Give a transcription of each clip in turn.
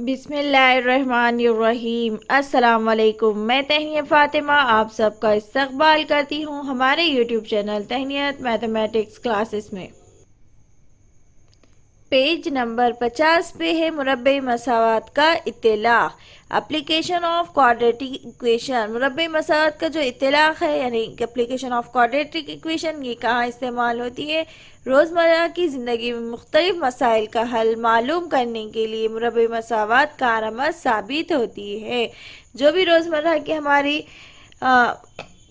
बिस्मिल्लाहिर्रहमानिर्रहीम। अस्सलाम वालेकुम। मैं तहनिया फ़ातिमा आप सबका इस्तकबाल करती हूँ हमारे यूट्यूब चैनल तहनियत मैथमेटिक्स क्लासेस में। पेज नंबर 50 पे है मुरब्बे मसावत का इत्तिलाक़, एप्लीकेशन ऑफ क्वाड्रेटिक इक्वेशन। मुरब्बे मसावत का जो इत्तिलाक़ है यानी एप्लीकेशन ऑफ क्वाड्रेटिक इक्वेशन, ये कहाँ इस्तेमाल होती है? रोज़मर्रा की ज़िंदगी में मुख्तलिफ मसाइल का हल मालूम करने के लिए मुरब्बे मसावत कारआमद साबित होती है। जो भी रोज़मर्रा की हमारी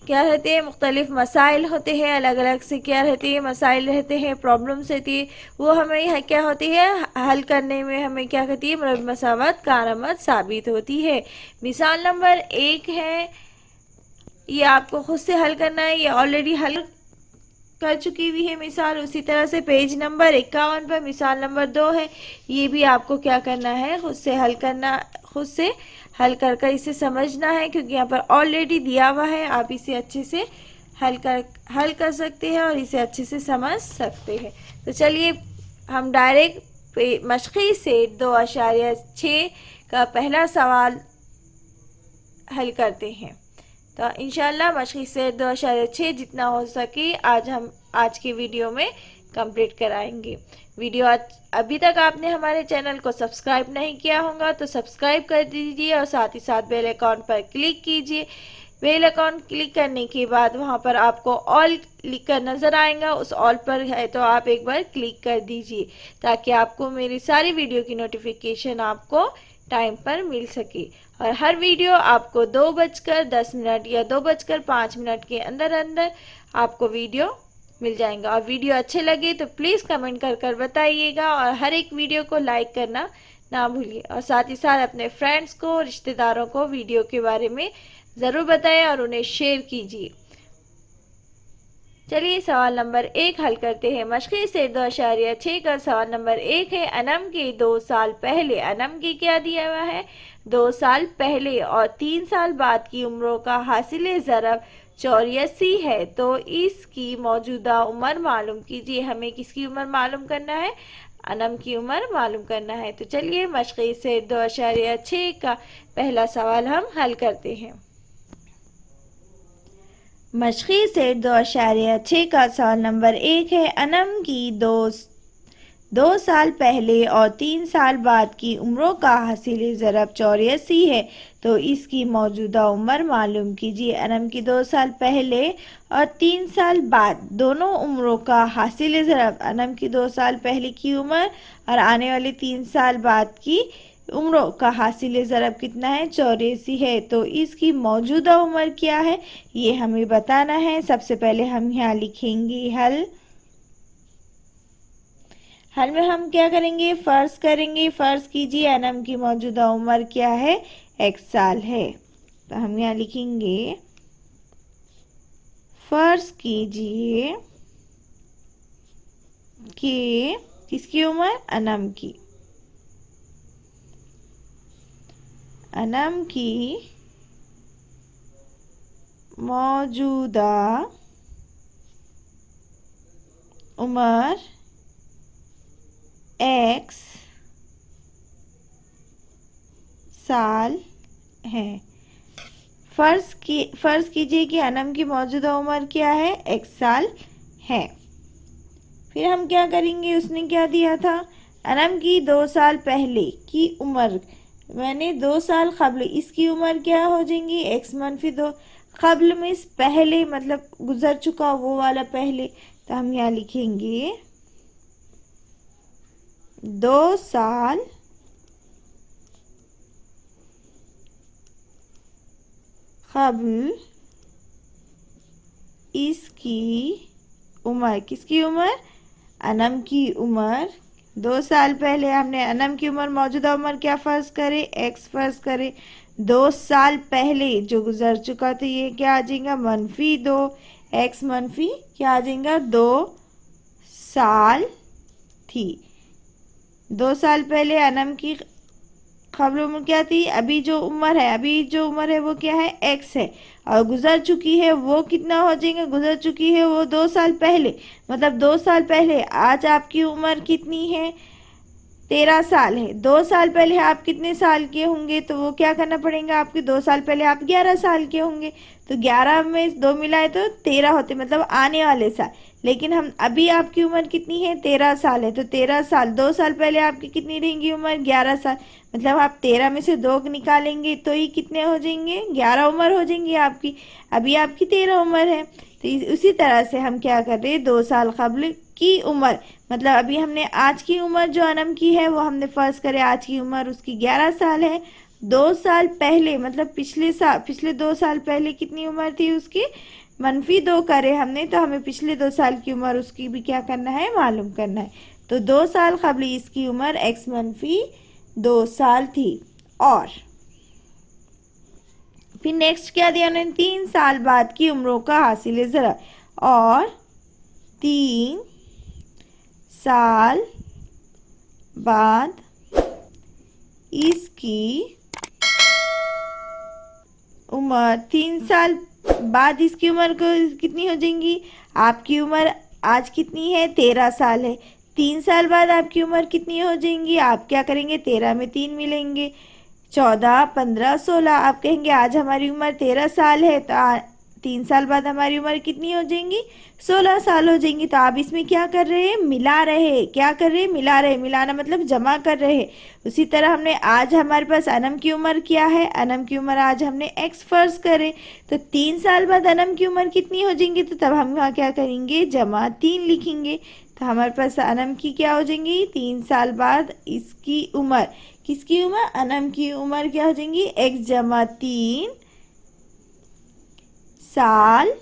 क्या रहते हैं, मुख्तलिफ मसाइल होते हैं, अलग अलग से क्या रहती है, मसाइल रहते हैं, प्रॉब्लम्स रहती है, वो हमें क्या होती है हल करने में हमें क्या कहती है, मुरब्बे मसावत कारआमद साबित होती है। मिसाल नंबर 1 है, ये आपको खुद से हल करना है, ये ऑलरेडी हल कर चुकी हुई है मिसाल। उसी तरह से पेज नंबर 51 पर मिसाल नंबर 2 है, ये भी आपको क्या करना है, खुद से हल करना, खुद से हल कर इसे समझना है, क्योंकि यहाँ पर ऑलरेडी दिया हुआ है। आप इसे अच्छे से हल कर सकते हैं और इसे अच्छे से समझ सकते हैं। तो चलिए हम डायरेक्ट मशक़ी सेट 2.6 का पहला सवाल हल करते हैं। तो इंशाल्लाह मशक़ी सेट 2.6 जितना हो सके आज के वीडियो में कंप्लीट कराएंगे। वीडियो अभी तक आपने हमारे चैनल को सब्सक्राइब नहीं किया होगा तो सब्सक्राइब कर दीजिए और साथ ही साथ बेल आइकॉन पर क्लिक कीजिए। बेल आइकॉन क्लिक करने के बाद वहां पर आपको ऑल लिख कर नज़र आएगा, उस ऑल पर है तो आप एक बार क्लिक कर दीजिए ताकि आपको मेरी सारी वीडियो की नोटिफिकेशन आपको टाइम पर मिल सके। और हर वीडियो आपको 2:10 या 2:05 के अंदर अंदर आपको वीडियो मिल जाएगा। और वीडियो अच्छे लगे तो प्लीज़ कमेंट कर बताइएगा और हर एक वीडियो को लाइक करना ना भूलिए। और साथ ही साथ अपने फ्रेंड्स को, रिश्तेदारों को वीडियो के बारे में ज़रूर बताएं और उन्हें शेयर कीजिए। चलिए सवाल नंबर 1 हल करते हैं। मशक़ी सेट 2.6 का सवाल नंबर 1 है, अनम के 2 साल पहले, अनम के क्या दिया हुआ है, 2 साल पहले और 3 साल बाद की उम्रों का हासिल ज़रब 84 है, तो इसकी मौजूदा उम्र मालूम कीजिए। हमें किसकी उम्र मालूम करना है, अनम की उम्र मालूम करना है। तो चलिए मशक़ी सेट 2.6 का पहला सवाल हम हल करते हैं। मशक़ी सेट 2.6 का सवाल नंबर 1 है, अनम की 2 साल पहले और 3 साल बाद की उम्रों का हासिल ज़रब 84 है, तो इसकी मौजूदा उम्र मालूम कीजिए। अनम की 2 साल पहले और 3 साल बाद दोनों उम्रों का हासिल ज़रब, अनम की 2 साल पहले की उम्र और आने वाले 3 साल बाद की उम्रों का हासिल ज़रब कितना है, 84 है, तो इसकी मौजूदा उम्र क्या है ये हमें बताना है। सबसे पहले हम यहाँ लिखेंगे हल में हम क्या करेंगे, फ़र्ज़ करेंगे। फ़र्ज़ कीजिए अनम की मौजूदा उम्र क्या है, x साल है, तो हम यहाँ लिखेंगे फ़र्ज़ कीजिए कि किसकी उम्र, अनम की, अनम की मौजूदा उम्र x साल है। फ़र्ज़ कीजिए कि अनम की मौजूदा उम्र क्या है, x साल है। फिर हम क्या करेंगे, उसने क्या दिया था, अनम की 2 साल पहले की उम्र, मैंने 2 साल कबल, इसकी उम्र क्या हो जाएंगी, x-2, कबल में पहले मतलब गुजर चुका वो वाला पहले, तो हम यहाँ लिखेंगे 2 साल कबल इसकी उम्र, किसकी उम्र, अनम की उम्र। 2 साल पहले हमने अनम की उम्र, मौजूदा उम्र क्या फ़र्ज़ करे, x फ़र्ज़ करे। 2 साल पहले जो गुजर चुका तो ये क्या आ जाएगा, -2, x मनफी क्या आ जाएगा, 2 साल थी। 2 साल पहले अनम की कबल उम्र क्या थी, अभी जो उम्र है वो क्या है, x है, और गुजर चुकी है वो कितना हो जाएगा, गुजर चुकी है वो 2 साल पहले, मतलब 2 साल पहले। आज आपकी उम्र कितनी है, 13 साल है। 2 साल पहले आप कितने साल के होंगे, तो वो क्या करना पड़ेगा आपके, 2 साल पहले आप 11 साल के होंगे, तो 11 में 2 मिलाए तो 13 होते, मतलब आने वाले साल। लेकिन हम अभी आपकी उम्र कितनी है, 13 साल है, तो 13 साल 2 साल पहले आपकी कितनी रहेंगी उम्र, 11 साल। मतलब आप 13 में से 2 निकालेंगे तो ही कितने हो जाएंगे, 11 उम्र हो जाएंगी आपकी। अभी आपकी 13 उम्र है। तो उसी तरह से हम क्या कर रहे हैं, 2 साल कबल की उम्र, मतलब अभी हमने आज की उम्र जो अनम की है वो हमने फर्ज करे आज की उम्र उसकी 11 साल है। 2 साल पहले मतलब पिछले साल, पिछले 2 साल पहले कितनी उम्र थी उसकी, -2 करे हमने, तो हमें पिछले 2 साल की उम्र उसकी भी क्या करना है, मालूम करना है। तो 2 साल कबल इसकी उम्र -2 साल थी। और फिर नेक्स्ट क्या दिया उन्होंने, 3 साल बाद की उम्रों का हासिल ज़रा, और 3 साल बाद इसकी उम्र, 3 साल बाद इसकी उम्र को कितनी हो जाएंगी, आपकी उम्र आज कितनी है, 13 साल है। 3 साल बाद आपकी उम्र कितनी हो जाएंगी, आप क्या करेंगे, 13 में 3 मिलेंगे, 14, 15, 16। आप कहेंगे आज हमारी उम्र 13 साल है, तो 3 साल बाद हमारी उम्र कितनी हो जाएंगी, 16 साल हो जाएंगी। तो आप इसमें क्या कर रहे हैं, मिला रहे हैं, क्या कर रहे हैं, मिला रहे हैं, मिलाना मतलब जमा कर रहे हैं। उसी तरह हमने आज हमारे पास अनम की उम्र क्या है, अनम की उम्र आज हमने एक्स फर्ज करे, तो 3 साल बाद अनम की उम्र कितनी हो जाएंगी, तो तब हम यहाँ क्या करेंगे, जमा 3 लिखेंगे। तो हमारे पास अनम की क्या हो जाएंगी, 3 साल बाद इसकी उम्र, किसकी उम्र, अनम की उम्र क्या हो जाएंगी, एक्स जमा 3 साल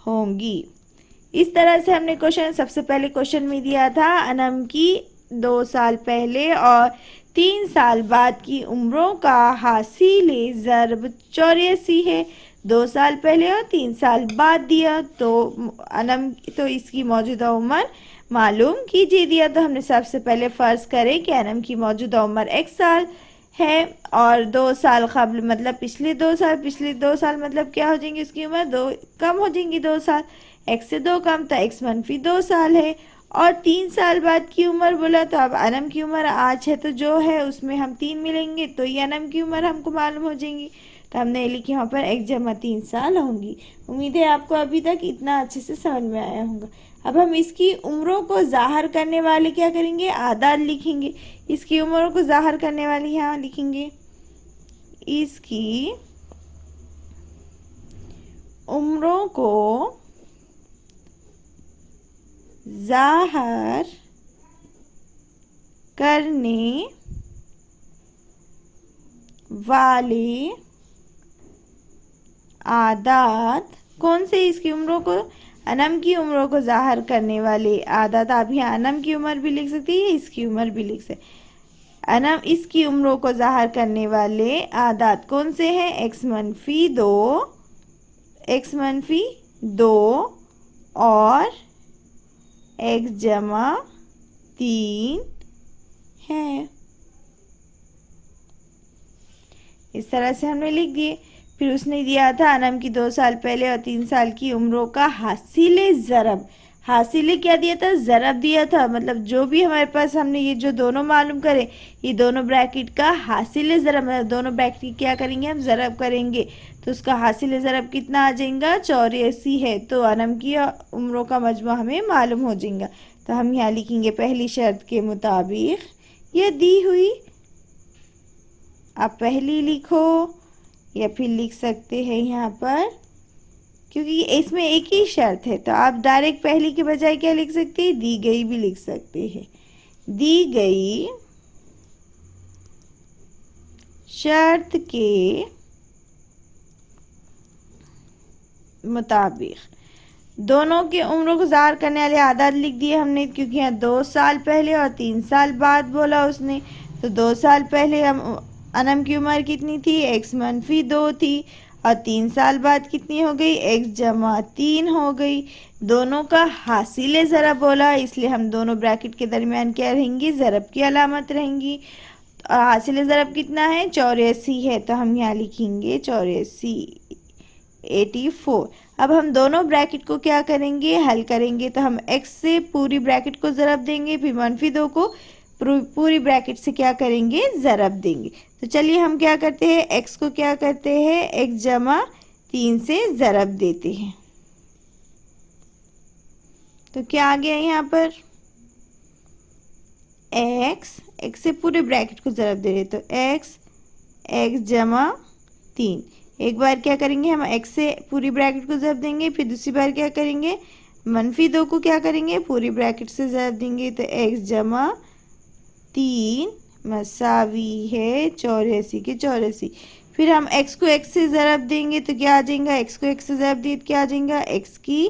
होंगी। इस तरह से हमने क्वेश्चन, सबसे पहले क्वेश्चन में दिया था अनम की 2 साल पहले और 3 साल बाद की उम्रों का हासिल ज़रब 84 है। 2 साल पहले और 3 साल बाद दिया, तो अनम तो इसकी मौजूदा उम्र मालूम कीजिए दिया। तो हमने सबसे पहले फ़र्ज़ करें कि अनम की मौजूदा उम्र 1 साल है, और 2 साल कबल मतलब पिछले 2 साल, पिछले 2 साल मतलब क्या हो जाएंगी उसकी उम्र, 2 कम हो जाएंगी, 2 साल, एक्स से 2 कम, तो एक्स -2 साल है। और 3 साल बाद की उम्र बोला, तो अब अनम की उम्र आज है, तो जो है उसमें हम 3 मिलेंगे, तो ये अनम की उम्र हमको मालूम हो जाएंगी। तो हमने लिखी यहाँ पर एक्स जमा 3 साल होंगी। उम्मीद है आपको अभी तक इतना अच्छे से समझ में आया होगा। अब हम इसकी उम्रों को ज़ाहिर करने वाले क्या करेंगे, आदाद लिखेंगे। इसकी उम्रों को ज़ाहिर करने वाले यहाँ लिखेंगे, इसकी उम्रों को ज़ाहिर करने वाले आदात कौन से, इसकी उम्रों को, अनम की उम्रों को ज़ाहिर करने वाले आदात, आप यहाँ अनम की उम्र भी लिख सकती है, इसकी उम्र भी लिख सकते, अनम इसकी उम्रों को ज़ाहिर करने वाले आदात कौन से हैं, x-2, x-2 और x जमा 3 है। इस तरह से हमने लिख दिए। फिर उसने दिया था अनम की 2 साल पहले और 3 साल की उम्रों का हासिल ज़रब, हासिल क्या दिया था, ज़रब दिया था, मतलब जो भी हमारे पास हमने ये जो दोनों मालूम करे, ये दोनों ब्रैकेट का हासिल ज़रब, मतलब दोनों ब्रैकेट क्या करेंगे, हम ज़रब करेंगे, तो उसका हासिल ज़रब कितना आ जाएगा, 84 है। तो अनम की उम्रों का मजमू हमें मालूम हो जाएगा। तो हम यहाँ लिखेंगे पहली शर्त के मुताबिक ये दी हुई, आप पहली लिखो या फिर लिख सकते हैं यहाँ पर, क्योंकि इसमें एक ही शर्त है, तो आप डायरेक्ट पहली के बजाय क्या लिख सकते हैं, दी गई भी लिख सकते हैं। दी गई शर्त के मुताबिक दोनों के उम्रों को ज़ाहिर करने वाले आदाद लिख दिए हमने, क्योंकि यहाँ 2 साल पहले और 3 साल बाद बोला उसने, तो 2 साल पहले हम अनम की उम्र कितनी थी, x-2 थी, और 3 साल बाद कितनी हो गई, x जमा 3 हो गई। दोनों का हासिल ज़रब बोला, इसलिए हम दोनों ब्रैकेट के दरमियान क्या रहेंगी, ज़रब की अलामत रहेंगी। और हासिल ज़रब कितना है, 84 है, तो हम यहाँ लिखेंगे 84, 84। अब हम दोनों ब्रैकेट को क्या करेंगे, हल करेंगे, तो हम x से पूरी ब्रैकेट को ज़रब देंगे, फिर -2 को पूरी ब्रैकेट से क्या करेंगे, ज़रब देंगे। तो चलिए हम क्या करते हैं, x को क्या करते हैं, x जमा 3 से ज़रब देते हैं। तो क्या आ गया यहाँ पर, x से पूरे ब्रैकेट को ज़रब दे रहे, तो x जमा 3। एक बार क्या करेंगे हम, x से पूरी ब्रैकेट को ज़रब देंगे, फिर दूसरी बार क्या करेंगे, -2 को क्या करेंगे, पूरी ब्रैकेट से ज़रब देंगे। तो x जमा 3 मसावी है 84 के 84। फिर हम x को x से ज़रब देंगे तो क्या आ जाएगा, x को x से ज़रब दिए तो क्या आ जाएगा, x की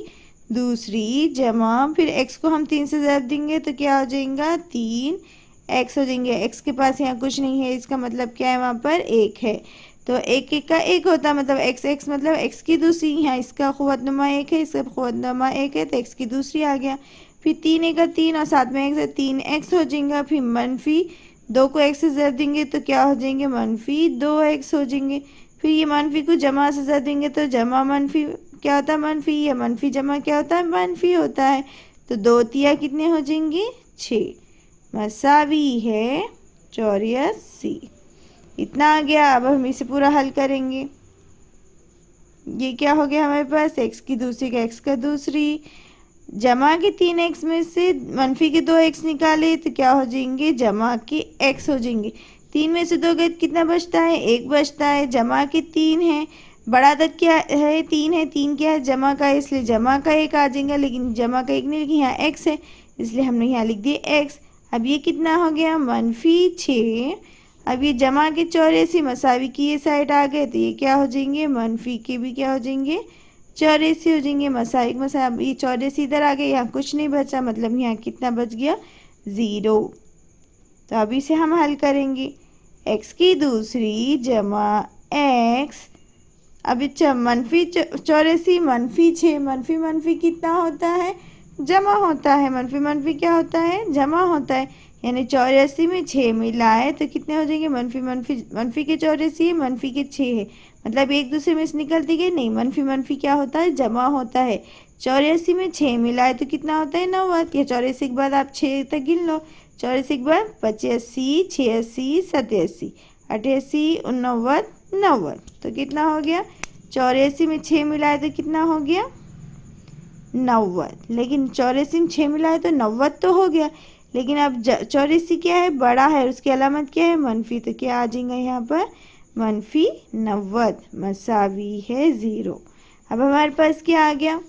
दूसरी जमा, फिर x को हम 3 से ज़रब देंगे तो क्या हो जाएगा, 3x हो जाएंगे। x के पास यहाँ कुछ नहीं है, इसका मतलब क्या है, वहाँ पर 1 है। तो 1 का 1 होता है, मतलब x मतलब x की दूसरी, यहाँ इसका ख़ुवतनुमा 1 है, इसका ख़ुवतनुमा 1 है, तो x की दूसरी आ गया। फिर 3 1 3 और साथ में 1 से 3x हो जाएगा। फिर -2 को x से ज़रब देंगे तो क्या हो जाएंगे, -2x हो जाएंगे। फिर ये मनफी को जमा से ज़रब देंगे तो जमा मनफी क्या होता है, मनफी, ये मनफी जमा क्या होता है, मनफी होता है। तो 2 तिया कितने हो जाएंगे, 6 मसावी है 84। इतना आ गया। अब हम इसे पूरा हल करेंगे। ये क्या हो गया हमारे पास, x की दूसरी का x का दूसरी जमा के 3x में से मनफी के 2x निकाले तो क्या हो जाएंगे, जमा के x हो जाएंगे। 3 में से 2 गए कितना बचता है, 1 बचता है। जमा के 3 है, बड़ा अदद क्या है, 3 है, 3 क्या है, जमा का है, इसलिए जमा का 1 आ जाएगा, लेकिन जमा का 1 नहीं लिखी, यहाँ x है इसलिए हमने यहाँ लिख दिया x। अब ये कितना हो गया, -6। अब ये जमा के 84 मसावी की ये साइड आ गए तो ये क्या हो जाएंगे, मनफी के भी क्या हो जाएंगे, 84 हो जाएंगे। मसावी मसावी ये 84 इधर आ गए, यहाँ कुछ नहीं बचा, मतलब यहाँ कितना बच गया, 0। तो अब इसे हम हल करेंगे, x की दूसरी जमा x, अब -84 -6, मनफी कितना होता है, जमा होता है। मनफी क्या होता है, जमा होता है, यानी 84 में 6 मिलाए तो कितने हो जाएंगे, मनफी के 84 है, मनफी के 6 है, मतलब एक दूसरे में से निकलती गई नहीं। मनफी क्या होता है, जमा होता है। 84 में 6 मिलाए तो कितना होता है, 90। या 84 के बाद आप 6 तक गिन लो, 84 के बाद 85 86 87 88 89 90, तो कितना हो गया, 84 में 6 मिलाए तो कितना हो गया, 90। लेकिन 84 में 6 मिलाए तो 90 तो हो गया, लेकिन अब 84 क्या है, बड़ा है, उसकी अलामत क्या है, मनफी, तो क्या आ जाएगा यहाँ पर, -90 मसावी है 0। अब हमारे पास क्या आ गया,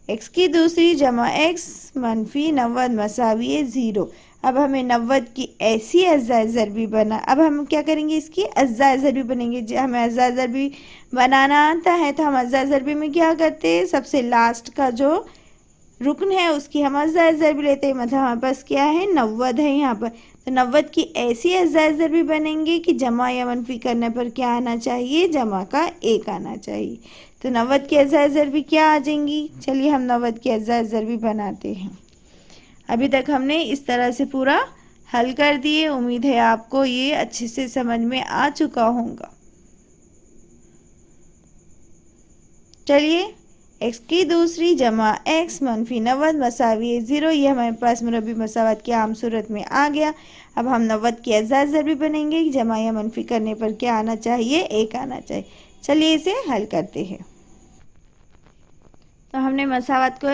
x की दूसरी जमा x -90 मसावी है 0। अब हमें 90 की ऐसी अज़ाए ज़रबी बना, अब हम क्या करेंगे, इसकी अज़ाए ज़रबी बनेंगे। जो हमें अज़ाए ज़रबी बनाना आता है तो हम अज़ाए ज़रबी में क्या करते हैं, सबसे लास्ट का जो रुकन है उसकी हम अज़ाए ज़रबी लेते हैं, मतलब हमारे पास क्या है, 90 है यहाँ पर। तो 90 की ऐसी अज़ाए ज़रबी बनेंगे कि जमा या मनफी करने पर क्या आना चाहिए, जमा का 1 आना चाहिए। तो 90 की अज़ाए ज़रबी क्या आ जाएंगी, चलिए हम 90 की अज़ाए ज़रबी बनाते हैं। अभी तक हमने इस तरह से पूरा हल कर दिए, उम्मीद है आपको ये अच्छे से समझ में आ चुका होगा। चलिए, x की दूसरी जमा x -90 मसावी 0, ये हमारे पास मुरब्बी मसावत की आम सूरत में आ गया। अब हम 90 की अज़ाए ज़रबी बनेंगे, जमा या मनफी करने पर क्या आना चाहिए, 1 आना चाहिए। चलिए इसे हल करते हैं। तो हमने मसावत को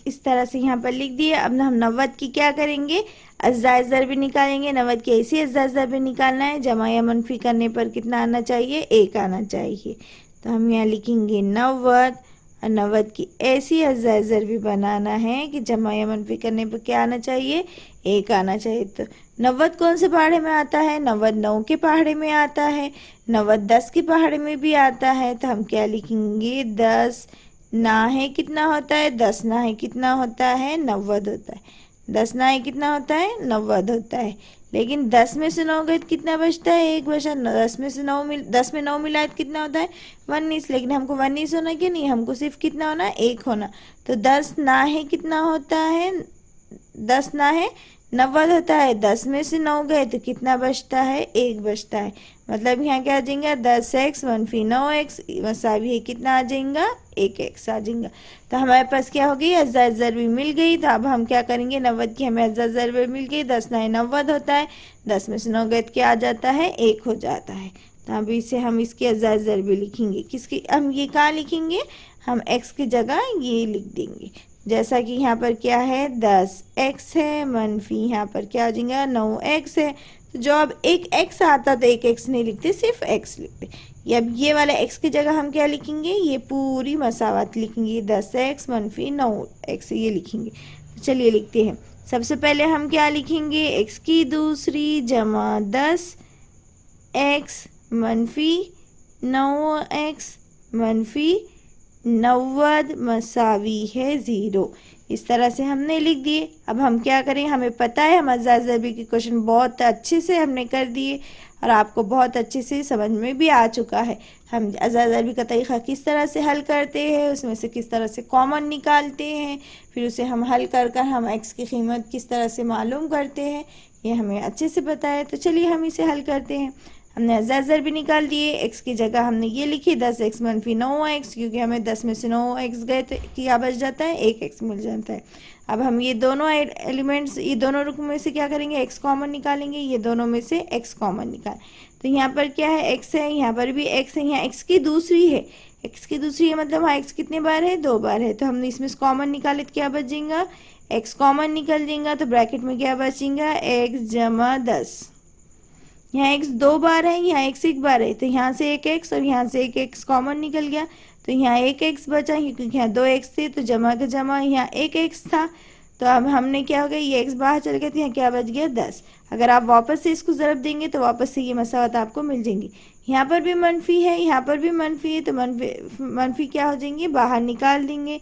इस तरह से यहाँ पर लिख दिया। अब हम 90 की क्या करेंगे, अज़ाए ज़रबी निकालेंगे। 90 की ऐसी अज़ाए ज़रबी निकालना है, जमा या मनफी करने पर कितना आना चाहिए, 1 आना चाहिए। तो हम यहाँ लिखेंगे 90, और 90 की ऐसी अज़ाए ज़रबी बनाना है कि जमा या मनफी करने पर क्या आना चाहिए, 1 आना चाहिए। तो 90 कौन से पहाड़े में आता है, 90 9 के पहाड़े में आता है, 90 10 के पहाड़े में भी आता है। तो हम क्या लिखेंगे, 10 ना है कितना होता है, 10 ना है कितना होता है, 90 होता है। 10 ना है कितना होता है, 90 होता है। लेकिन 10 में से 9 गए तो कितना बचता है, 1 बचा। 10 में से 9 मिलाए तो कितना होता है, 19। लेकिन हमको 19 होना क्या नहीं, हमको सिर्फ कितना होना, 1 होना। तो 10 ना है कितना होता है, 10 ना है 90 होता है। 10 में से 9 गए तो कितना बचता है, 1 बचता है। मतलब यहाँ क्या आ जाएगा 10x मनफी 9x मसावी है कितना आ जाएगा 1x आ जाएगा। तो हमारे पास क्या हो गई अज़ा ज़रबी मिल गई। तो अब हम क्या करेंगे 90 की हमें अज़ा ज़रबी मिल गई। 10 9 90 होता है, 10 में से 9 गए तो क्या आ जाता है 1 हो जाता है। तो अब इसे हम इसकी अज़ा ज़रबी लिखेंगे किसकी, हम ये कहाँ लिखेंगे, हम x की जगह ये लिख देंगे। जैसा कि यहाँ पर क्या है 10x है मनफी यहाँ पर क्या आ जाएगा 9x है। तो जो अब एक x आता तो एक x नहीं लिखते, सिर्फ x लिखते। अब ये वाला x की जगह हम क्या लिखेंगे, ये पूरी मसावत लिखेंगे 10x मनफी 9x ये लिखेंगे। तो चलिए लिखते हैं। सबसे पहले हम क्या लिखेंगे x की दूसरी जमा 10x मनफी 9x मनफी 90 मसावी है 0। इस तरह से हमने लिख दिए। अब हम क्या करें, हमें पता है हम अज़ा ज़रबी के क्वेश्चन बहुत अच्छे से हमने कर दिए और आपको बहुत अच्छे से समझ में भी आ चुका है। हम अज़ा ज़रबी का तरीक़ा किस तरह से हल करते हैं, उसमें से किस तरह से कॉमन निकालते हैं, फिर उसे हम हल कर कर हम x की कीमत किस तरह से मालूम करते हैं, ये हमें अच्छे से पता है। तो चलिए हम इसे हल करते हैं। हमने अज़ा ज़रबी निकाल दिए, x की जगह हमने ये लिखी 10x मनफी 9x, क्योंकि हमें 10 में से 9x गए तो क्या बच जाता है 1x मिल जाता है। अब हम ये दोनों एलिमेंट्स, ये दोनों रुक में से क्या करेंगे x कॉमन निकालेंगे, ये दोनों में से x कॉमन निकाल। तो यहाँ पर क्या है x है, यहाँ पर भी x है, यहाँ x की दूसरी है, x की दूसरी है मतलब हाँ x कितने बार है 2 बार है। तो हमने इसमें से कॉमन निकाले तो क्या बच जाएगा x कॉमन निकल जाएगा। तो ब्रैकेट में क्या बचेगा x जमा 10। यहाँ x 2 बार है, यहाँ x 1 बार है, तो यहाँ से एक x और यहाँ से एक x कॉमन निकल गया। तो यहाँ एक x बचा क्योंकि यहाँ 2 x थे, तो जमा का जमा यहाँ एक x था। तो अब हमने क्या हो गया ये x बाहर चल गया, तो यहाँ क्या बच गया 10। अगर आप वापस से इसको ज़रब देंगे तो वापस से ये मसावत आपको मिल जाएंगी। यहाँ पर भी मनफी है, यहाँ पर भी मनफी है, तो मनफी क्या हो जाएंगे बाहर निकाल देंगे।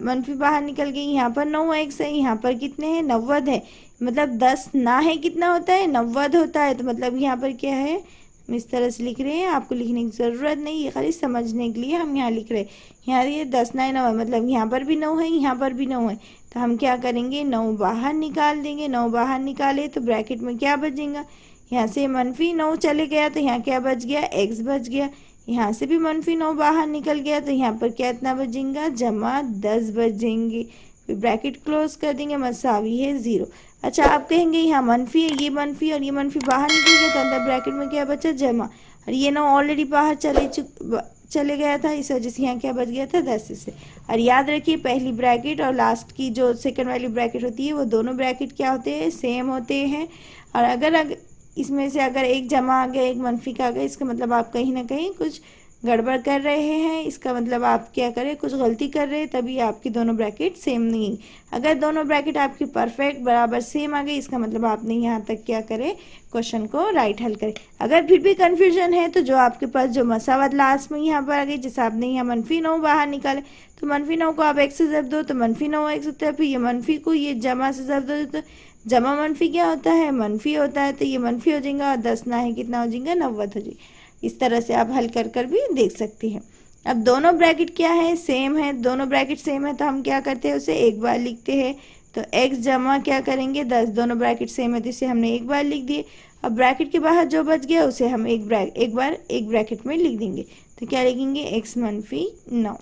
मनफी बाहर निकल गई। यहाँ पर 9x है, यहाँ पर कितने हैं 90 है, मतलब 10 ना है कितना होता है 90 होता है। तो मतलब यहाँ पर क्या है हम इस तरह से लिख रहे हैं, आपको लिखने की ज़रूरत नहीं, ये खाली समझने के लिए हम यहाँ लिख रहे हैं। यहाँ ये 10 9 9 है, मतलब यहाँ पर भी 9 है, यहाँ पर भी 9 है। तो हम क्या करेंगे 9 बाहर निकाल देंगे। 9 बाहर निकाले तो ब्रैकेट में क्या बचेगा, यहाँ से मनफी 9 चले गया तो यहाँ क्या बच गया x बच गया। यहाँ से भी मनफी 9 बाहर निकल गया तो यहाँ पर क्या इतना बचेगा जमा 10 बच जाएंगे। फिर ब्रैकेट क्लोज कर देंगे, मसावी है 0। अच्छा आप कहेंगे यहाँ मनफी है, ये मनफी और ये मनफी बाहर निकल गया तो अंदर ब्रैकेट में क्या बचा जमा, और ये 9 ऑलरेडी बाहर चले गया था, इस वजह से यहाँ क्या बच गया था 10 से। और याद रखिए पहली ब्रैकेट और लास्ट की जो सेकंड वाली ब्रैकेट होती है वो दोनों ब्रैकेट क्या होते हैं सेम होते हैं। और अगर इसमें से अगर एक जमा आ गया एक मनफी का आ गया, इसका मतलब आप कहीं ना कहीं कुछ गड़बड़ कर रहे हैं, इसका मतलब आप क्या करें कुछ गलती कर रहे हैं, तभी आपकी दोनों ब्रैकेट सेम नहीं। अगर दोनों ब्रैकेट आपकी परफेक्ट बराबर सेम आ गई, इसका मतलब आपने यहाँ तक क्या करें क्वेश्चन को राइट हल करें। अगर फिर भी कन्फ्यूजन है तो जो आपके पास जो मसावत लास्ट में यहाँ पर आ गई, जैसे आपने यहाँ मनफी 9 बाहर निकाले तो मनफी 9 को आप x से ज़रब दो तो मनफी 9x होता है, फिर ये मनफी को ये जमा से ज़रब दो तो जमा मनफी क्या होता है मनफी होता है, तो ये मनफी हो जाएगा और 10 ना है कितना हो जाएगा 90 हो जाएगा। इस तरह से आप हल कर कर भी देख सकते हैं। अब दोनों ब्रैकेट क्या है सेम है, दोनों ब्रैकेट सेम है तो हम क्या करते हैं उसे एक बार लिखते हैं। तो x जमा क्या करेंगे 10, दोनों ब्रैकेट सेम है तो इसे हमने एक बार लिख दिए। अब ब्रैकेट के बाहर जो बच गया उसे हम एक बार एक ब्रैकेट में लिख देंगे। तो क्या लिखेंगे x मनफी 9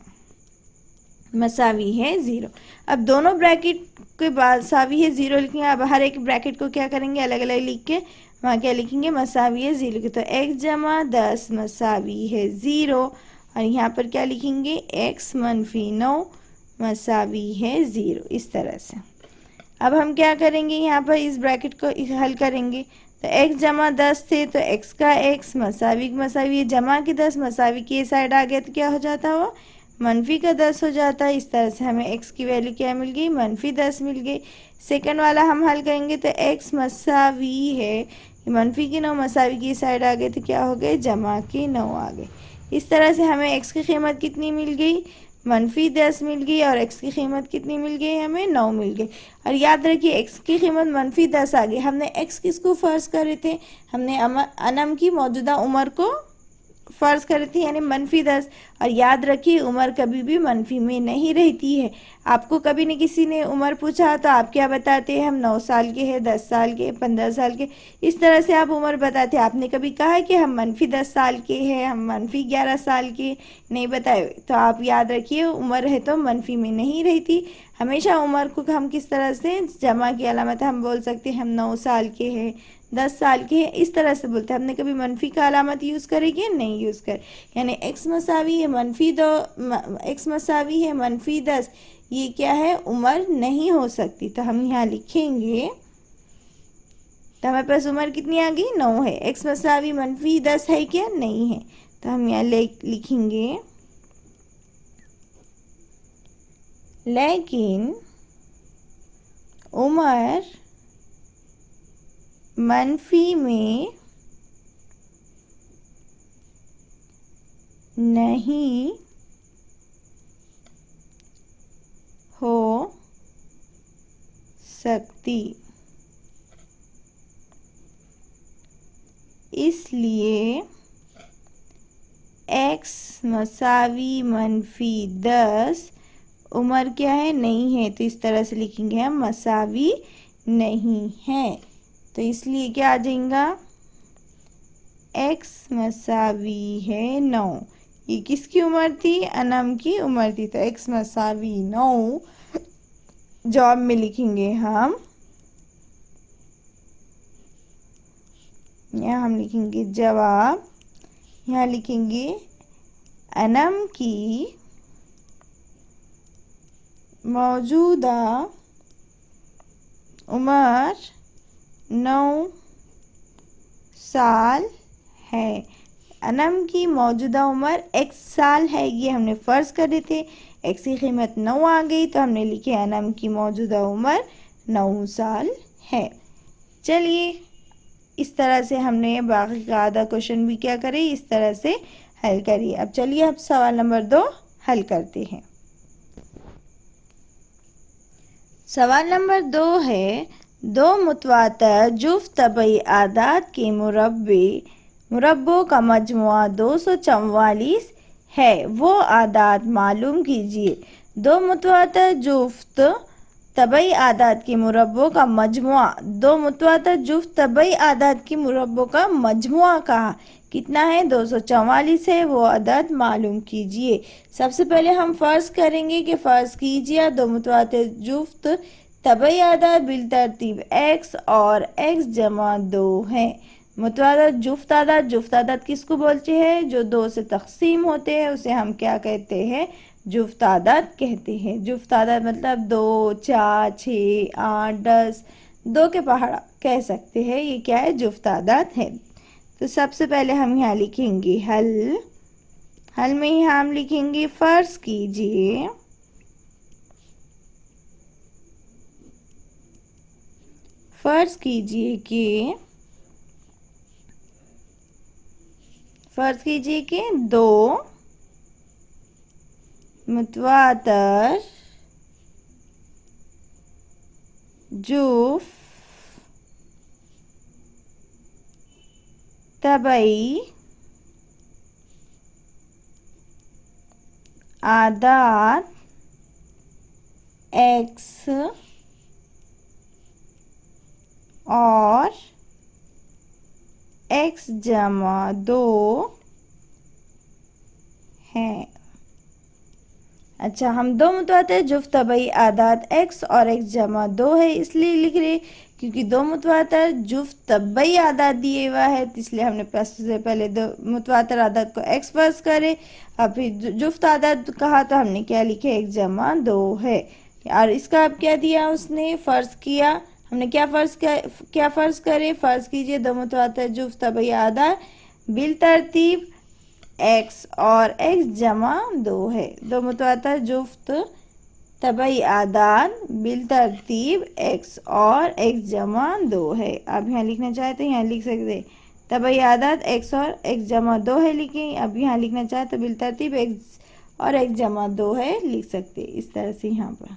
मसावी है 0। अब दोनों ब्रैकेट के बाद सावी है 0 लिखेंगे। अब हर एक ब्रैकेट को क्या करेंगे अलग अलग लिख के वहाँ क्या लिखेंगे मसावी है 0 की। तो x जमा 10 मसावी है 0 और यहाँ पर क्या लिखेंगे x मनफी 9 मसावी है 0। इस तरह से अब हम क्या करेंगे यहाँ पर इस ब्रैकेट को हल करेंगे। तो x जमा 10 थे तो x का x मसावी जमा के 10 मसावी की ये साइड आ गया तो क्या हो जाता है वो मनफी का 10 हो जाता है। इस तरह से हमें x की वैल्यू क्या मिल गई मनफी 10 मिल गई। सेकंड वाला हम हल करेंगे तो x मसावी है मनफी की 9 मसावी की साइड आ गए तो क्या हो गए जमा के 9 आ गए। इस तरह से हमें x की कीमत कितनी मिल गई मनफी 10 मिल गई और x की कीमत कितनी मिल गई हमें 9 मिल गई। और याद रखिए x की कीमत मनफी 10 आ गई। हमने x किसको फ़र्ज कर रहे थे, हमने अनम की मौजूदा उम्र को फ़र्ज करे थे यानी -10। और याद रखिए उम्र कभी भी मनफी में नहीं रहती है। आपको कभी न किसी ने उम्र पूछा तो आप क्या बताते हैं, हम 9 साल के हैं, 10 साल के, 15 साल के, इस तरह से आप उम्र बताते हैं। आपने कभी कहा कि हम -10 साल के हैं, हम -11 साल के, नहीं बताए। तो आप याद रखिए उम्र है तो मनफी में नहीं रहती। हमेशा उम्र को हम किस तरह से जमा की अलामत हम बोल सकते हैं, हम 9 साल के हैं, 10 साल के हैं, इस तरह से बोलते हैं। हमने कभी मनफी का अलामत यूज़ करेंगे, नहीं यूज़ कर। यानी एक्स मसावी है -2, एक्स मसावी है -10, ये क्या है, उम्र नहीं हो सकती। तो हम यहाँ लिखेंगे, तो हमारे पास उम्र कितनी आ गई, 9 है। एक्स मसावी -10 है क्या, नहीं है। तो हम यहाँ लिखेंगे लेकिन उम्र मनफी में नहीं हो सकती, इसलिए x मसावी -10 उम्र क्या है, नहीं है। तो इस तरह से लिखेंगे हम, मसावी नहीं है। तो इसलिए क्या आ जाएगा, x मसावी है 9। ये किसकी उम्र थी, अनम की उम्र थी। तो x मसावी 9 जवाब में लिखेंगे हम, यहाँ हम लिखेंगे जवाब, यहाँ लिखेंगे अनम की मौजूदा उम्र 9 साल है। अनम की मौजूदा उम्र x साल है, ये हमने फ़र्ज़ करे थे। x की कीमत 9 आ गई तो हमने लिखे अनम की मौजूदा उम्र 9 साल है। चलिए इस तरह से हमने बाकी का आधा क्वेश्चन भी क्या करे, इस तरह से हल करिए। अब चलिए अब सवाल नंबर 2 हल करते हैं। सवाल नंबर 2 है, दो मुतवातर जुफ्त तबई आदाद के मुरब्बों का मजमुआ 244 है, वो आदाद मालूम कीजिए। दो मुतवातर जुफ्त तबई आदाद के मुरब्बों का मजमुआ, दो मुतवातर जुफ्त तबई आदाद के मुरब्बों का मजमुआ कहा, कितना है, 244 है, वो अदद मालूम कीजिए। सबसे पहले हम फ़र्ज़ करेंगे कि फ़र्ज़ कीजिए दो मुतवातिर जुफ्त तबई आदाद बिल तरतीब x और x जमा 2 हैं। मुतवातिर जुफ्त आदाद किसको बोलते हैं, जो 2 से तकसीम होते हैं उसे हम क्या कहते हैं, जुफ्त आदाद कहते हैं। जुफ्त आदाद मतलब 2, 4, 6, 8, 10, 2 के पहाड़ा कह सकते हैं, ये क्या है, जुफ्त आदाद है। तो सबसे पहले हम यहाँ लिखेंगे हल में ही हम लिखेंगे फ़र्ज़ कीजिए, कि दो मुतवातर जुफ्त तबई आदाद x और x जमा 2 हैं। अच्छा, हम दो मुतवातिर जुफ्त तबई आदाद x और x जमा 2 है इसलिए लिख रहे क्योंकि दो मुतवातिर जुफ्त तबई आदाद दिए हुआ है, तो इसलिए हमने सबसे पहले दो मुतवातिर आदाद को x फ़र्ज़ करे, और फिर जुफ्त आदाद कहा तो हमने क्या लिखे, x जमा 2 है। और इसका अब क्या दिया, उसने फ़र्ज़ किया, हमने क्या फ़र्ज़ करे, फ़र्ज़ कीजिए दो मुतवातिर जुफ्त तबई आदाद बिल तरतीब x और x जमा 2 है। दो मुतवातिर जुफ्त तबई आदाद बिल तरतीब x और x जमा 2 है। अब यहाँ लिखना चाहे तो यहाँ लिख सकते, तबई आदाद x और x जमा 2 है लिखें। अब यहाँ लिखना चाहे तो बिल तरतीब x और x जमा 2 है लिख सकते, इस तरह से यहाँ पर।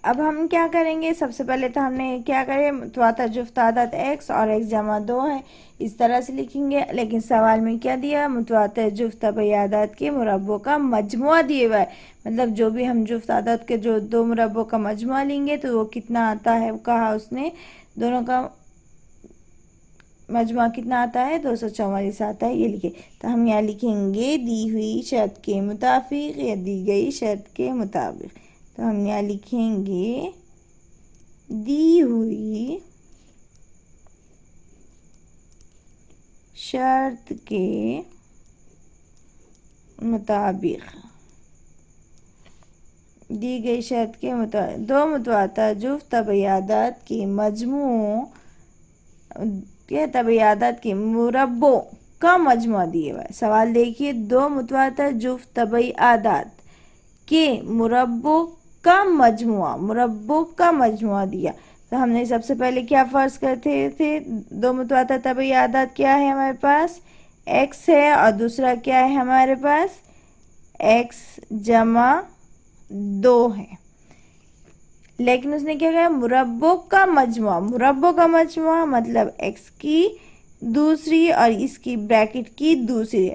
अब हम क्या करेंगे, सबसे पहले तो हमने क्या करे, मुतवातर जुफ्त आदत x और x जमा 2 है, इस तरह से लिखेंगे। लेकिन सवाल में क्या दिया, मुतवातर जुफ्त तबई आदत के मुरब्बों का मजमुआ दिए हुआ है, मतलब जो भी हम जुफ्त आदत के जो दो मुरब्बों का मजमुआ लेंगे तो वो कितना आता है, कहा उसने दोनों का मजमुआ कितना आता है, 244 आता है, ये लिखे। तो हम यहाँ लिखेंगे दी हुई शर्त के मुताबिक या दी गई शर्त के मुताबिक। तो हम यहाँ लिखेंगे दी हुई शर्त के मुताबिक, दी गई शर्त के मुताबिक दो मुतवातर जुफ्त तबैयादात के मजमू के तबैयादात के मुरब्बों का मजमुआ दिए हुआ है। सवाल देखिए, दो मुतवातर जुफ्त तबैयादात के मुरब्बों का मजमुआ दिया। तो हमने सबसे पहले क्या फर्ज करते थे, दो मुतवातर तबैयादात क्या है हमारे पास, x है और दूसरा क्या है हमारे पास x जमा 2 है। लेकिन उसने क्या कहा, मुरब्बों का मजमुआ मतलब x की दूसरी और इसकी ब्रैकेट की दूसरी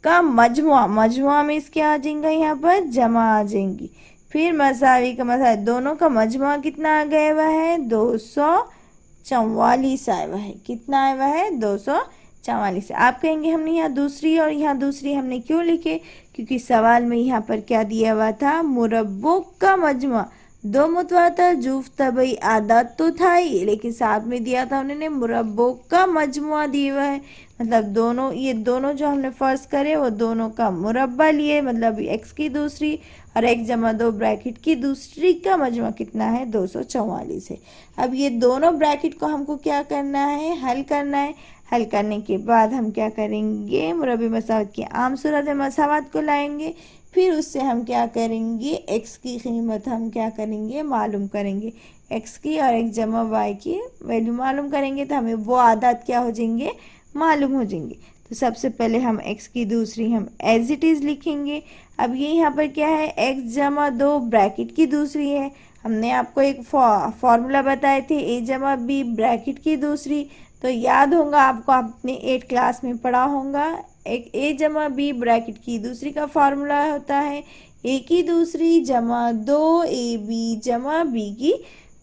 का मजमुआ में इसके आ जाएंगे, यहाँ पर जमा आ जाएंगी। फिर मसावी का मसावी, दोनों का मजमुआ कितना आ गया हुआ है, 244 आया हुआ है। कितना आया हुआ है, 244। आप कहेंगे हमने यहाँ दूसरी और यहाँ दूसरी हमने क्यों लिखे, क्योंकि सवाल में यहाँ पर क्या दिया हुआ था, मुरब्बों का मजमुआ। दो मुतवातर जुफ्त तबई आदत तो था ही, लेकिन साथ में दिया था उन्होंने मुरब्बों का मजमुआ दिया हुआ है, मतलब दोनों, ये दोनों जो हमने फर्स्ट करे वो दोनों का मुरब्बा लिए, मतलब x की दूसरी और x जमा 2 ब्रैकेट की दूसरी का मजमुआ कितना है, 244 है। अब ये दोनों ब्रैकेट को हमको क्या करना है, हल करना है। हल करने के बाद हम क्या करेंगे, मुरब्बे मसावत की आम सूरत में मसावत को लाएंगे। फिर उससे हम क्या करेंगे, x की कीमत हम क्या करेंगे, मालूम करेंगे। x की और x जमा y की वैल्यू मालूम करेंगे तो हमें वो आदत क्या हो जाएंगे, मालूम हो जाएंगे। तो सबसे पहले हम x की दूसरी हम एज इट इज़ लिखेंगे। अब ये यहाँ पर क्या है, x जमा 2 ब्रैकेट की दूसरी है। हमने आपको एक फॉर्मूला बताए थे, a जमा b ब्रैकेट की दूसरी, तो याद होगा आपको, आपने 8 क्लास में पढ़ा होगा। एक a जमा b ब्रैकेट की दूसरी का फार्मूला होता है a की दूसरी जमा 2ab जमा b की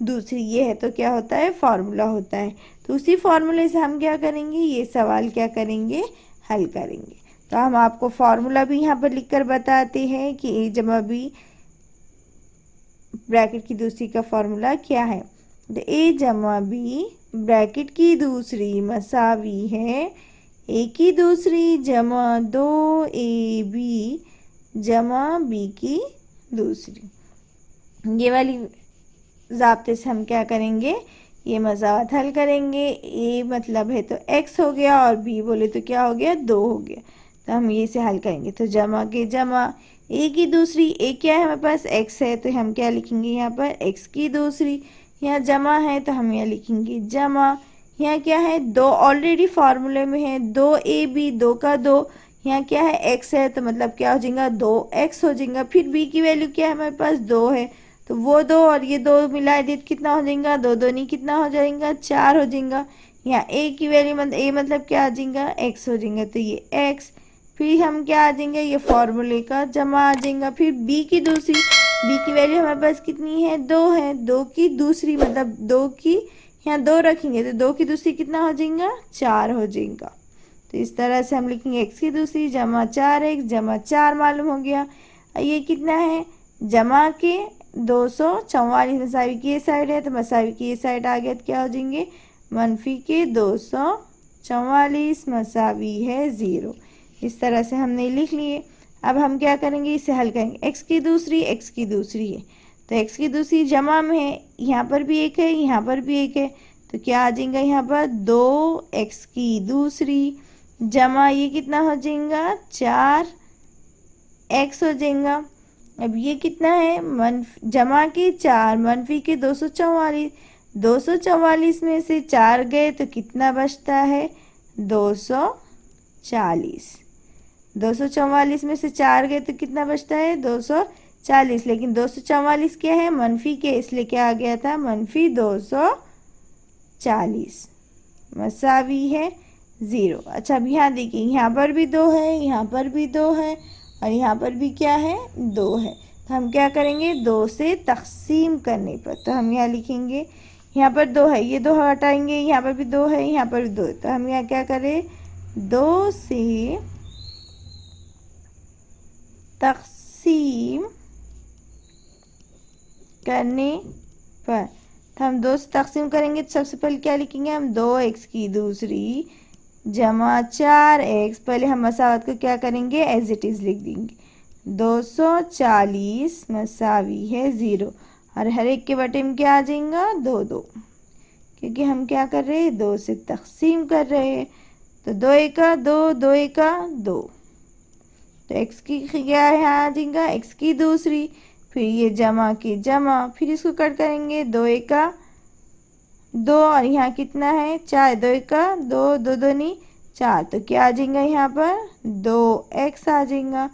दूसरी, ये है तो क्या होता है, फार्मूला होता है। तो उसी फार्मूले से हम क्या करेंगे, ये सवाल क्या करेंगे, हल करेंगे। तो हम आपको फार्मूला भी यहाँ पर लिखकर बताते हैं कि a जमा b ब्रैकेट की दूसरी का फार्मूला क्या है। तो a जमा b ब्रैकेट की दूसरी मसावी है a की दूसरी जमा 2ab जमा b की दूसरी। ये वाली ज़ाब्ते से हम क्या करेंगे, ये मसावत हल करेंगे। a मतलब है तो x हो गया और b बोले तो क्या हो गया, 2 हो गया। तो हम ये से हल करेंगे। तो जमा के जमा a की दूसरी, a क्या है हमारे पास, x है, तो हम क्या लिखेंगे यहाँ पर, x की दूसरी। यहाँ जमा है तो हम यहाँ लिखेंगे जमा। यहाँ क्या है, 2 ऑलरेडी फार्मूले में है, 2ab 2 का 2। यहाँ क्या है, x है, तो मतलब क्या हो जाएगा, 2x हो जाएगा। फिर b की वैल्यू क्या है हमारे पास, 2 है, तो वो 2 और ये 2 मिला दिए कितना हो जाएगा, 2 2 कितना हो जाएगा, 4 हो जाएगा। यहाँ a की वैल्यू मतलब a मतलब क्या आ जाएगा, x हो जाएगा, तो ये x। फिर हम क्या आ जाएंगे, ये फॉर्मूले का जमा आ जाएगा। फिर b की दूसरी, b की वैल्यू हमारे पास कितनी है, 2 है, 2 की दूसरी मतलब 2 की, यहाँ 2 रखेंगे तो 2 की दूसरी कितना हो जाएगा, 4 हो जाएगा। तो इस तरह से हम लिखेंगे x की दूसरी जमा 4x जमा 4 मालूम हो गया। ये कितना है, जमा के 244 मसावी की ये साइड है, तो मसावी की ये साइड आ गया तो क्या हो जाएंगे, मनफी के 244 मसावी है 0। इस तरह से हमने लिख लिए। अब हम क्या करेंगे, इसे हल करेंगे। x की दूसरी है, तो x की दूसरी जमा में है, यहाँ पर भी एक है, यहाँ पर भी एक है, तो क्या आ जाएगा यहाँ पर, 2x की दूसरी जमा ये कितना हो जाएगा, 4x हो जाएगा। अब ये कितना है, जमा के 4 मनफी के 244, 244 में से 4 गए तो कितना बचता है, 240। 244 में से 4 गए तो कितना बचता है, 240। 40, लेकिन 244 क्या है, मनफी के, इसलिए क्या आ गया था, मनफी 240 मसावी है 0। अच्छा अब यहाँ देखिए, यहाँ पर भी 2 है, यहाँ पर भी 2 है और यहाँ पर भी क्या है, 2 है। तो हम क्या करेंगे, 2 से तकसीम करने पर, तो हम यहाँ लिखेंगे, यहाँ पर 2 है, ये 2 हटाएंगे, यहाँ पर भी 2 है, यहाँ पर भी 2 है, तो हम यहाँ क्या करें, 2 से तकसीम करने पर, तो हम 2 से तकसीम करेंगे तो सबसे पहले क्या लिखेंगे हम, 2x की दूसरी जमा 4x, पहले हम मसावत को क्या करेंगे, एज इट इज़ लिख देंगे, 240 मसावी है 0 और हर एक के बटे में क्या आ जाएगा, 2 2, क्योंकि हम क्या कर रहे हैं, 2 से तकसीम कर रहे हैं। तो 2 एका 2, 2 एका 2, तो x की क्या है, यहाँ आ जाएगा x की दूसरी, फिर ये जमा की जमा, फिर इसको कट करेंगे, 2 एका 2 और यहाँ कितना है, 4, 2 एका 2, 2 दूनी 4, तो क्या आ जाएगा यहाँ पर, 2x आ जाएगा।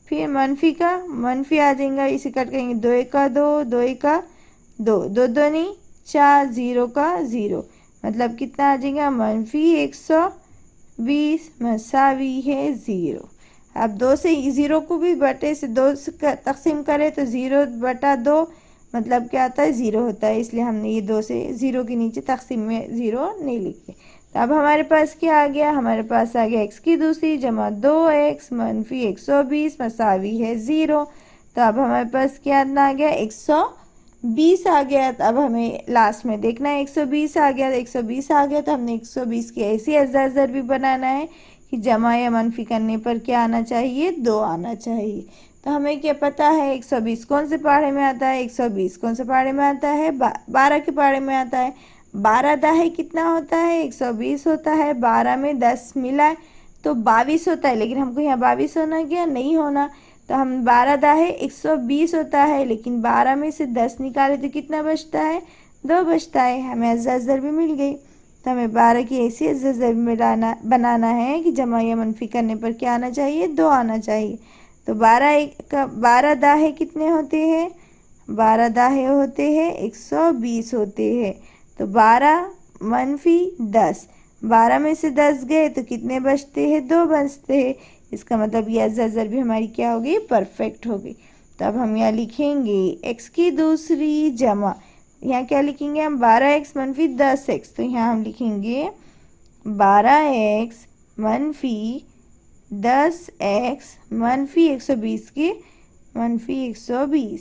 फिर मनफी का मनफी आ जाएगा, इसे कट करेंगे, 2 एका 2, 2 एका 2, 2 दूनी 4, 0 का 0, मतलब कितना आ जाएगा, मनफी 120 मसावी है 0। अब 2 से 0 को भी बटे से 2 से तकसीम करें तो 0 बटा 2 मतलब क्या आता है, 0 होता है, इसलिए हमने ये 2 से 0 के नीचे तकसीम में 0 नहीं लिखे। तो अब हमारे पास क्या आ गया, हमारे पास आ गया x की दूसरी जमा 2x मनफी 120 मसावी है 0। तो अब हमारे पास क्या आ गया, 120 आ गया। तो अब हमें लास्ट में देखना है, 120 आ गया, 120 आ गया तो हमने 120 की ऐसी अज़र भी बनाना है कि जमा या मनफी करने पर क्या आना चाहिए, 2 आना चाहिए। तो हमें क्या पता है, 120 कौन से पहाड़े में आता है, 120 कौन से पहाड़े में आता है, 12 के पहाड़े में आता है। 12 दाहे कितना होता है, 120 होता है, 12 में 10 मिला है तो 22 होता है, लेकिन हमको यहाँ 22 होना क्या, नहीं होना, तो हम 12 दाहे 120 होता है, लेकिन 12 में से 10 निकाले तो कितना बचता है, 2 बचता है, हमें अज़र भी मिल गई। तो हमें 12 की ऐसी अज़र बनाना है कि जमा या मनफी करने पर क्या आना चाहिए, 2 आना चाहिए। तो 12 दाहे कितने होते हैं, 12 दाहे होते हैं 120 होते हैं। तो 12 मनफी 10, 12 में से 10 गए तो कितने बचते हैं, 2 बचते हैं। इसका मतलब ये अज़र भी हमारी क्या हो गई, परफेक्ट हो गई। तो अब हम यहाँ लिखेंगे x की दूसरी जमा, यहाँ क्या लिखेंगे हम, 12x मनफी 10x, तो यहाँ हम लिखेंगे 12x मनफी 10x मनफी 120 के मनफी 120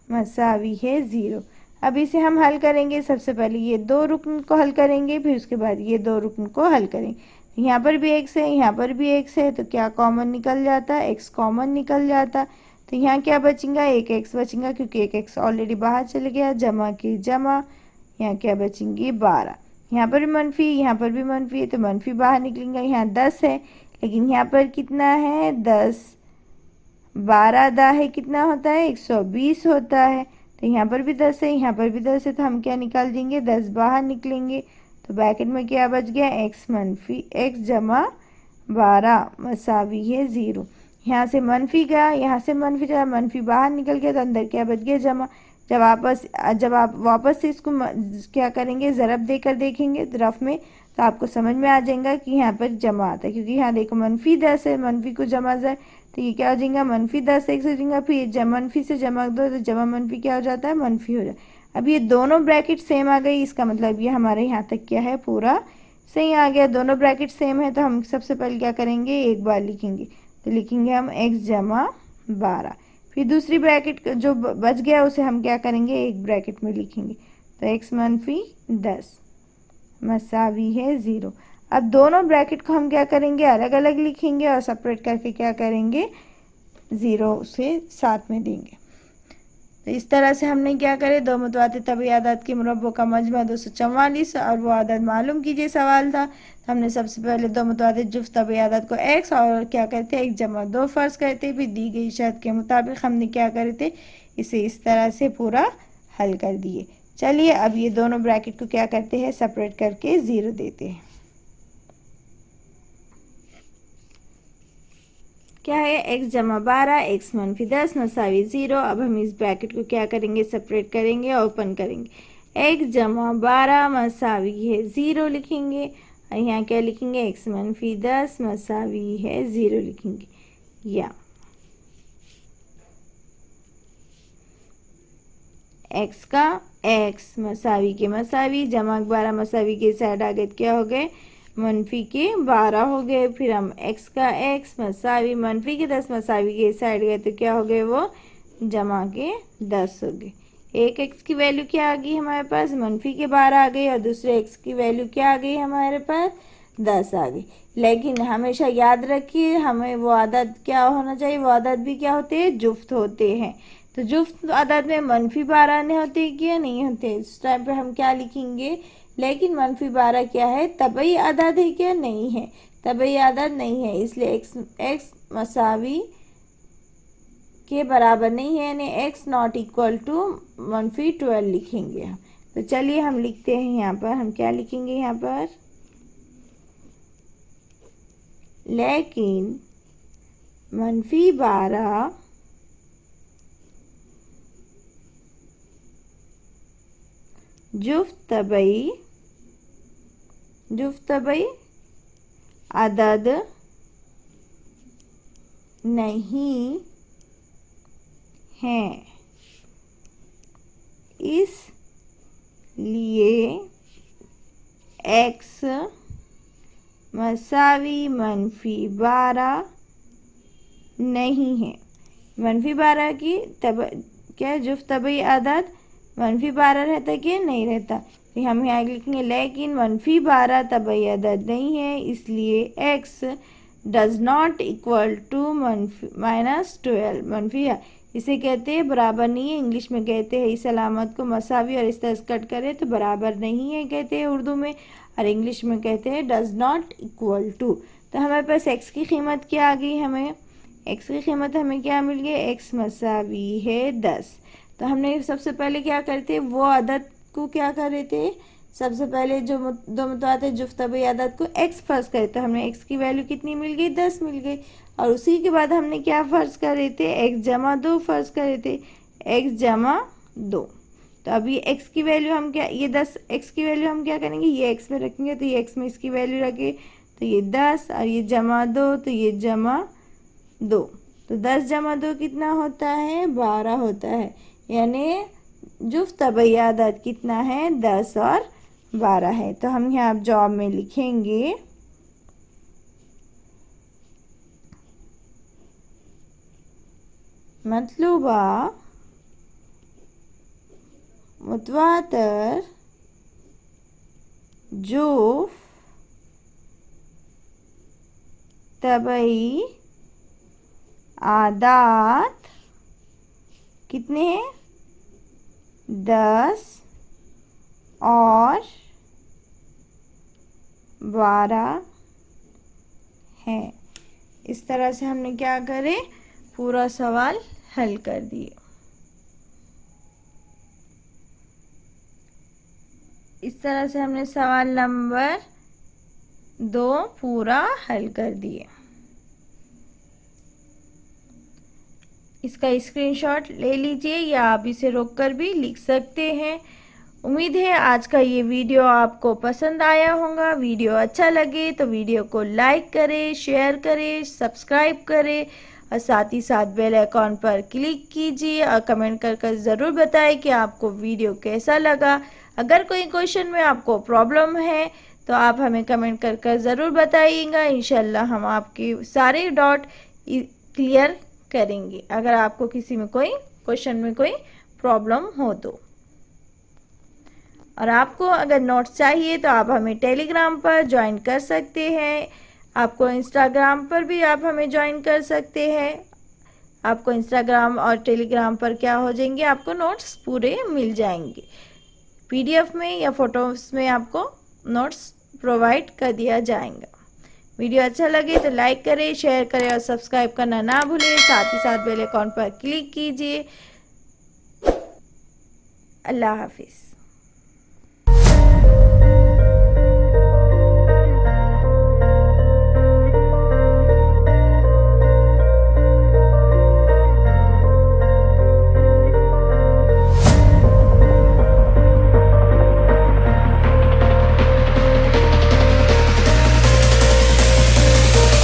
मसावी है 0। अब इसे हम हल करेंगे, सबसे पहले ये 2 रुकन को हल करेंगे, फिर उसके बाद ये 2 रुकन को हल करेंगे। यहाँ पर भी x है, यहाँ पर भी x है, तो क्या कॉमन निकल जाता है, x कॉमन निकल जाता। तो यहाँ क्या बचेगा, एक x बचेगा, क्योंकि एक x ऑलरेडी बाहर चले गया, जमा की जमा, यहाँ क्या बचेंगे 12, यहाँ पर भी मनफी, यहाँ पर भी मनफी है तो मनफी बाहर निकलेंगे। यहाँ 10 है, लेकिन यहाँ पर कितना है 10, 12 दाहे कितना होता है, 120 होता है, तो यहाँ पर भी 10 है, यहाँ पर भी 10 है, तो हम क्या निकाल देंगे, 10 बाहर निकलेंगे। तो ब्रैकेट में क्या बच गया, x मनफी x जमा 12 मसावी है 0। यहाँ से मनफी गया, यहाँ से मनफी जब मनफी बाहर निकल गया तो अंदर क्या बच गया, जमा। जब आप वापस से इसको क्या करेंगे, ज़रब देकर देखेंगे रफ में, तो आपको समझ में आ जाएगा कि यहाँ पर जमा आता है, क्योंकि यहाँ देखो मनफी 10 है, मनफी को जमा जाए तो ये क्या हो जाएगा, मनफी 10 x हो जाएगा, फिर मनफी से जमा 2 तो जमा मनफी क्या हो जाता है, मनफी हो जाए। अब ये दोनों ब्रैकेट सेम आ गई, इसका मतलब ये हमारे यहाँ तक क्या है, पूरा सही आ गया। दोनों ब्रैकेट सेम है तो हम सबसे पहले क्या करेंगे, एक बार लिखेंगे, तो लिखेंगे हम x जमा 12, फिर दूसरी ब्रैकेट जो बच गया उसे हम क्या करेंगे, एक ब्रैकेट में लिखेंगे, तो x मनफी 10 मसावी है 0। अब दोनों ब्रैकेट को हम क्या करेंगे, अलग अलग लिखेंगे और सेपरेट करके क्या करेंगे, 0 से साथ में देंगे। तो इस तरह से हमने क्या करे, 2 मुतवातिर तबई आदाद के मुरब्बों का मजमा 244 और वो आदद मालूम कीजिए सवाल था। तो हमने सबसे पहले 2 मुतवातिर जुफ्त तबई आदाद को x और क्या करते, 1 जमा 2 फ़र्ज़ करते, फिर दी गई शर्त के मुताबिक हमने क्या करे थे, इसे इस तरह से पूरा हल कर दिए। चलिए अब ये दोनों ब्रैकेट को क्या करते हैं, सेपरेट करके 0 देते हैं। क्या है, x जमा 12 x मनफी 10 मसावी 0। अब हम इस ब्रैकेट को क्या करेंगे, सेपरेट करेंगे, ओपन करेंगे। x जमा 12 मसावी है 0 लिखेंगे, और यहाँ क्या लिखेंगे, x मनफी 10 मसावी है 0 लिखेंगे। या x का x मसावी के मसावी, जमा 12 मसावी के साइड आ गए, क्या हो गए, मनफी के 12 हो गए। फिर हम x का x मसावी मनफी के 10 मसावी के साइड गए तो क्या हो गए, वो जमा के 10 हो गए। एक x की वैल्यू क्या आ गई हमारे पास, मनफी के 12 आ गई, और दूसरे x की वैल्यू क्या आ गई हमारे पास, 10 आ गई। लेकिन हमेशा याद रखिए, हमें वो आदत क्या होना चाहिए, वो आदत भी क्या होते हैं, जुफ्त होते हैं। तो जुफ्त आदत में मनफी 12 नहीं होते क्या, नहीं होते। इस टाइम पे हम क्या लिखेंगे, लेकिन मनफी 12 क्या है, तबई आदत है क्या, नहीं है, तबई आदत नहीं है, इसलिए x मसावी के बराबर नहीं है, यानी x नॉट इक्वल टू मनफी 12 लिखेंगे हम। तो चलिए हम लिखते हैं यहाँ पर, हम क्या लिखेंगे यहाँ पर, लेकिन मनफी 12 जुफ्त तबई अदद नहीं है, इसलिए x मसावी मनफी 12 नहीं है। मनफी 12 की तब क्या जुफ्त तबई अदद मनफी 12 रहता है कि नहीं रहता, तो हम यहाँ लिखेंगे लेकिन मनफी 12 तबई अदद नहीं है, इसलिए x does not equal to -12। मनफी इसे कहते हैं बराबर नहीं है, इंग्लिश में कहते हैं इस अलामत को मसावी, और इस तरह कट करें तो बराबर नहीं है कहते हैं उर्दू में, और इंग्लिश में कहते हैं डज नॉट इक्वल टू। तो हमारे पास x की कीमत क्या आ गई, हमें x की कीमत हमें क्या मिल गई, x मसावी है 10। तो हमने सबसे पहले क्या करते, वो आदत को क्या कर रहे थे, सबसे पहले जो दो मुतवात जुफ्त तबई आदत को x फर्ज करे, तो हमने x की वैल्यू कितनी मिल गई, 10 मिल गई। और उसी के बाद हमने क्या फ़र्ज़ कर रहे थे, x जमा 2 फ़र्ज़ कर रहे थे, x जमा 2। तो अब ये x की वैल्यू हम क्या, ये 10 x की वैल्यू हम क्या करेंगे, ये x में रखेंगे, तो ये x में इसकी वैल्यू रखे तो ये 10, और ये जमा 2 तो ये जमा 2, तो 10 जमा 2 कितना होता है, 12 होता है। यानी जुफ्त तबई आदत कितना है, 10 और 12 है। तो हम यहाँ अब जवाब में लिखेंगे मतलूबा मुतवातर जुफ्त तबई आदात कितने हैं, 10 और 12 है। इस तरह से हमने क्या करे, पूरा सवाल हल कर दिए। इस तरह से हमने सवाल नंबर 2 पूरा हल कर दिए। इसका स्क्रीनशॉट ले लीजिए, या आप इसे रोककर भी लिख सकते हैं। उम्मीद है आज का ये वीडियो आपको पसंद आया होगा। वीडियो अच्छा लगे तो वीडियो को लाइक करें, शेयर करें, सब्सक्राइब करें, और साथ ही साथ बेल आइकॉन पर क्लिक कीजिए, और कमेंट कर ज़रूर बताएं कि आपको वीडियो कैसा लगा। अगर कोई क्वेश्चन में आपको प्रॉब्लम है तो आप हमें कमेंट कर ज़रूर बताइएगा। इंशाल्लाह हम आपके सारे डाउट क्लियर करेंगे, अगर आपको किसी में कोई क्वेश्चन में कोई प्रॉब्लम हो तो। और आपको अगर नोट्स चाहिए तो आप हमें टेलीग्राम पर ज्वाइन कर सकते हैं, आपको इंस्टाग्राम पर भी आप हमें ज्वाइन कर सकते हैं। आपको इंस्टाग्राम और टेलीग्राम पर क्या हो जाएंगे, आपको नोट्स पूरे मिल जाएंगे, PDF में या फोटोज़ में आपको नोट्स प्रोवाइड कर दिया जाएगा। वीडियो अच्छा लगे तो लाइक करें, शेयर करें और सब्सक्राइब करना ना भूलें। साथ ही साथ बेल आइकॉन पर क्लिक कीजिए। अल्लाह हाफिज़।